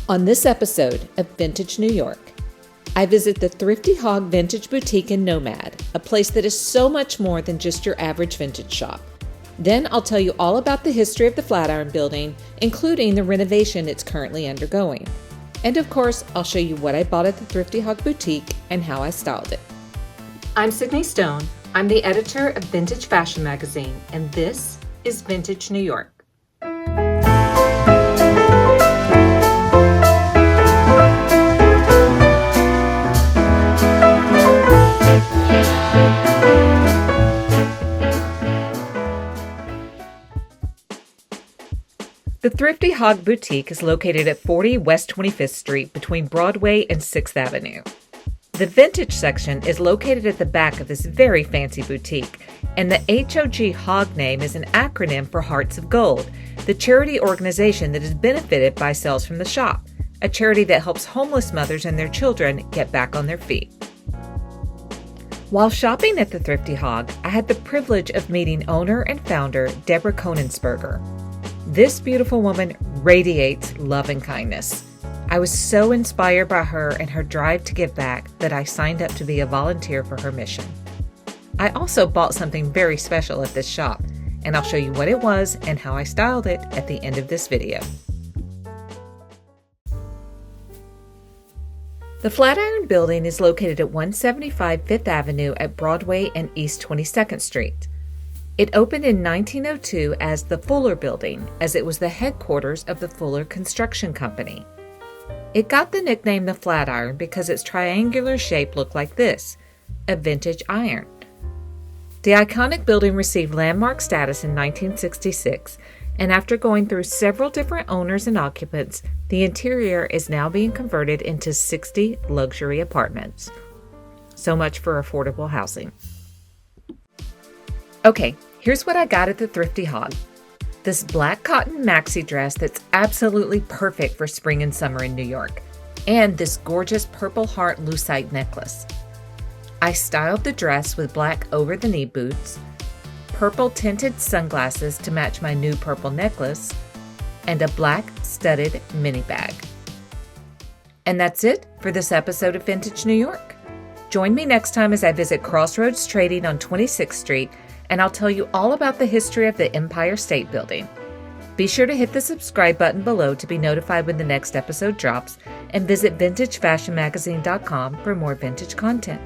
On this episode of Vintage New York, I visit the Thrifty HOG Vintage Boutique in Nomad, a place that is so much more than just your average vintage shop. Then I'll tell you all about the history of the Flatiron Building, including the renovation it's currently undergoing. And of course, I'll show you what I bought at the Thrifty HOG Boutique and how I styled it. I'm Sydney Stone. I'm the editor of Vintage Fashion Magazine, and this is Vintage New York. The Thrifty HOG Boutique is located at 40 West 25th Street between Broadway and 6th Avenue. The vintage section is located at the back of this very fancy boutique, and the HOG HOG name is an acronym for Hearts of Gold, the charity organization that is benefited by sales from the shop, a charity that helps homeless mothers and their children get back on their feet. While shopping at the Thrifty HOG, I had the privilege of meeting owner and founder Deborah Konensberger. This beautiful woman radiates love and kindness. I was so inspired by her and her drive to give back that I signed up to be a volunteer for her mission. I also bought something very special at this shop, and I'll show you what it was and how I styled it at the end of this video. The Flatiron Building is located at 175 5th Avenue at Broadway and East 22nd Street. It opened in 1902 as the Fuller Building, as it was the headquarters of the Fuller Construction Company. It got the nickname the Flatiron because its triangular shape looked like this, a vintage iron. The iconic building received landmark status in 1966, and after going through several different owners and occupants, the interior is now being converted into 60 luxury apartments. So much for affordable housing. Okay, here's what I got at the Thrifty HOG. This black cotton maxi dress that's absolutely perfect for spring and summer in New York, and this gorgeous purple heart lucite necklace. I styled the dress with black over-the-knee boots, purple tinted sunglasses to match my new purple necklace, and a black studded mini bag. And that's it for this episode of Vintage New York. Join me next time as I visit Crossroads Trading on 26th Street, and I'll tell you all about the history of the Empire State Building. Be sure to hit the subscribe button below to be notified when the next episode drops, and visit vintagefashionmagazine.com for more vintage content.